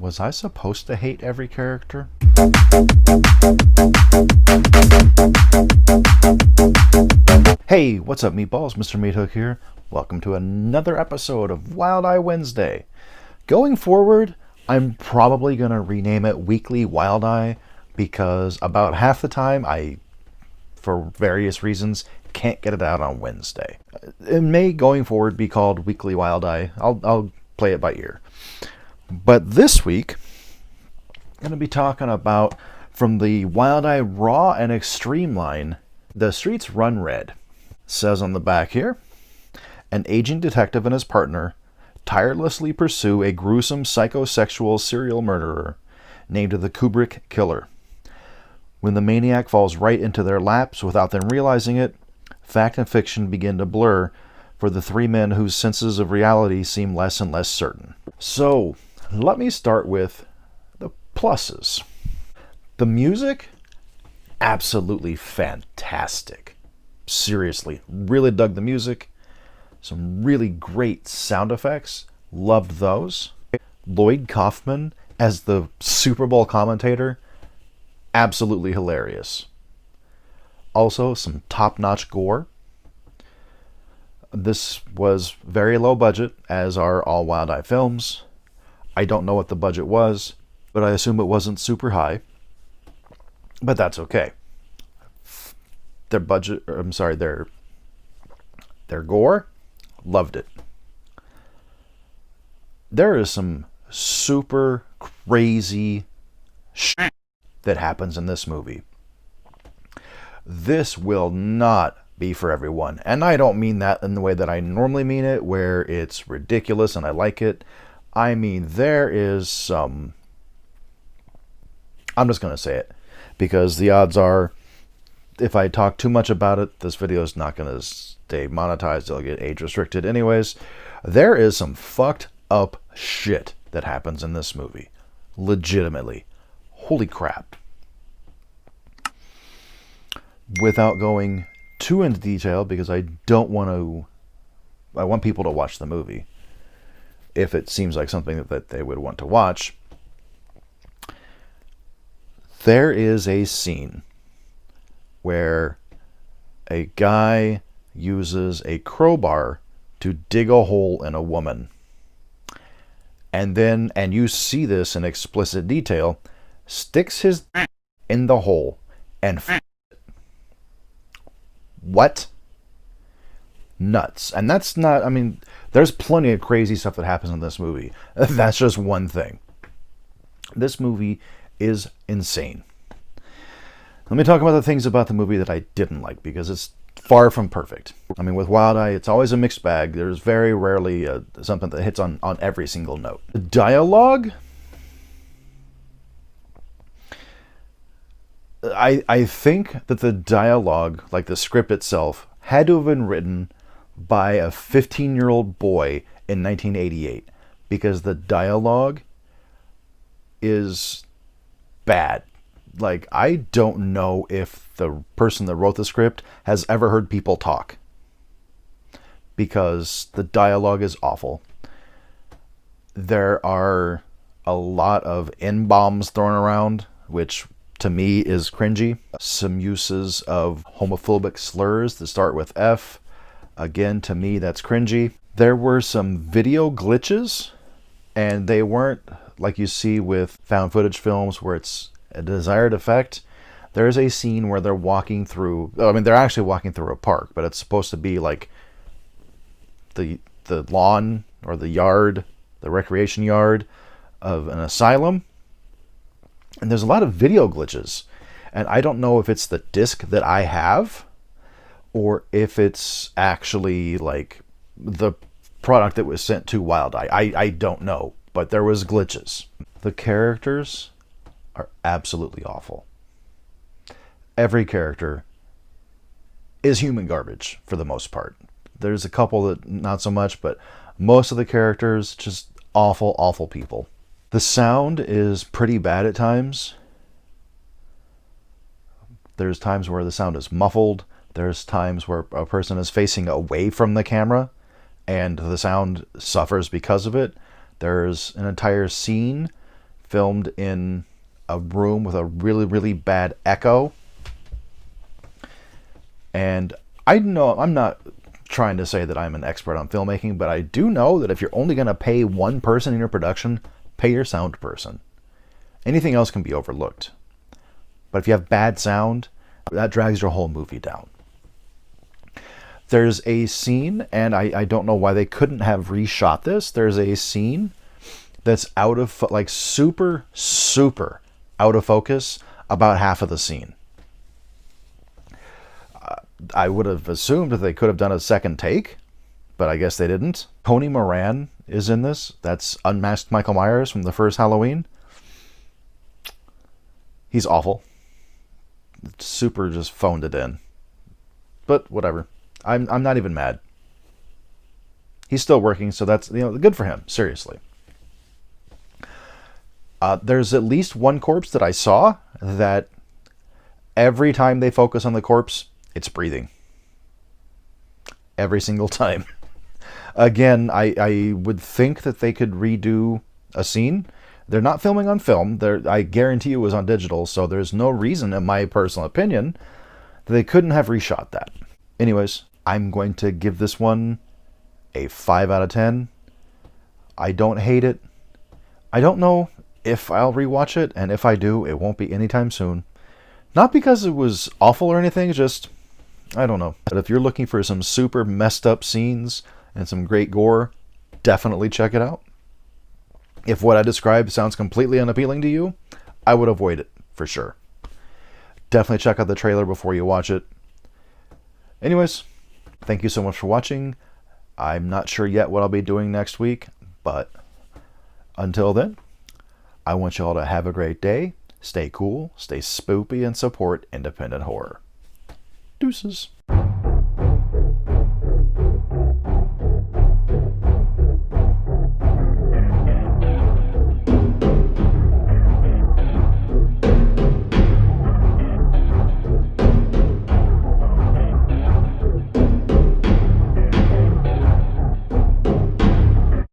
Was I supposed to hate every character? Hey, what's up, meatballs? Mr. Meathook here. Welcome to another episode of Wild Eye Wednesday. Going forward, I'm probably going to rename it Weekly Wild Eye because about half the time I, for various reasons, can't get it out on Wednesday. It may, going forward, be called Weekly Wild Eye. I'll play it by ear. But this week, I'm going to be talking about, from the Wild Eye Raw and Extreme line, The Streets Run Red. It says on the back here, an aging detective and his partner tirelessly pursue a gruesome psychosexual serial murderer named the Kubrick Killer. When the maniac falls right into their laps without them realizing it, fact and fiction begin to blur for the three men whose senses of reality seem less and less certain. So, let me start with the pluses. The music, absolutely fantastic. Seriously, really dug the music. Some really great sound effects. Loved those. Lloyd Kaufman as the Super Bowl commentator, absolutely hilarious. Also, some top-notch gore. This was very low budget, as are all Wild Eye films. I don't know what the budget was, but I assume it wasn't super high. But that's okay. Their gore, loved it. There is some super crazy shit that happens in this movie. This will not be for everyone. And I don't mean that in the way that I normally mean it, where it's ridiculous and I like it. I mean, there is some... I'm just going to say it, because the odds are, if I talk too much about it, this video is not going to stay monetized. It'll get age restricted anyways. There is some fucked up shit that happens in this movie. Legitimately. Holy crap. Without going too into detail, because I want people to watch the movie if it seems like something that they would want to watch. There is a scene where a guy uses a crowbar to dig a hole in a woman. And you see this in explicit detail, sticks his in the hole and what? Nuts. And that's not, I mean, there's plenty of crazy stuff that happens in this movie. That's just one thing. This movie is insane. Let me talk about the things about the movie that I didn't like, because it's far from perfect. I mean, with Wild Eye, it's always a mixed bag. There's very rarely something that hits on every single note. The dialogue, I think that the dialogue, like the script itself, had to have been written by a 15-year-old boy in 1988, because the dialogue is bad. Like, I don't know if the person that wrote the script has ever heard people talk, because the dialogue is awful. There are a lot of N-bombs thrown around, which to me is cringy. Some uses of homophobic slurs that start with F. Again, to me, that's cringy. There were some video glitches, and they weren't like you see with found footage films where it's a desired effect. There's a scene where they're walking through, I mean, they're actually walking through a park, but it's supposed to be like the lawn or the yard, the recreation yard of an asylum. And there's a lot of video glitches. And I don't know if it's the disc that I have, or if it's actually like the product that was sent to Wild Eye. I don't know, but there was glitches. The characters are absolutely awful. Every character is human garbage for the most part. There's a couple that not so much, but most of the characters, just awful, awful people. The sound is pretty bad at times. There's times where the sound is muffled. There's times where a person is facing away from the camera and the sound suffers because of it. There's an entire scene filmed in a room with a really, really bad echo. And I know I'm not trying to say that I'm an expert on filmmaking, but I do know that if you're only going to pay one person in your production, pay your sound person. Anything else can be overlooked. But if you have bad sound, that drags your whole movie down. There's a scene, and I don't know why they couldn't have reshot this. There's a scene that's out of, like, super, super out of focus about half of the scene. I would have assumed that they could have done a second take, but I guess they didn't. Tony Moran is in this. That's unmasked Michael Myers from the first Halloween. He's awful. Super just phoned it in. But whatever. I'm not even mad. He's still working, so that's, good for him. Seriously. There's at least one corpse that I saw that every time they focus on the corpse, it's breathing. Every single time. Again, I would think that they could redo a scene. They're not filming on film. I guarantee it was on digital, so there's no reason, in my personal opinion, that they couldn't have reshot that. Anyways, I'm going to give this one a 5 out of 10. I don't hate it. I don't know if I'll rewatch it, and if I do, it won't be anytime soon. Not because it was awful or anything, just, I don't know. But if you're looking for some super messed up scenes and some great gore, definitely check it out. If what I described sounds completely unappealing to you, I would avoid it, for sure. Definitely check out the trailer before you watch it. Anyways, thank you so much for watching. I'm not sure yet what I'll be doing next week, but until then, I want you all to have a great day. Stay cool, stay spoopy, and support independent horror. Deuces.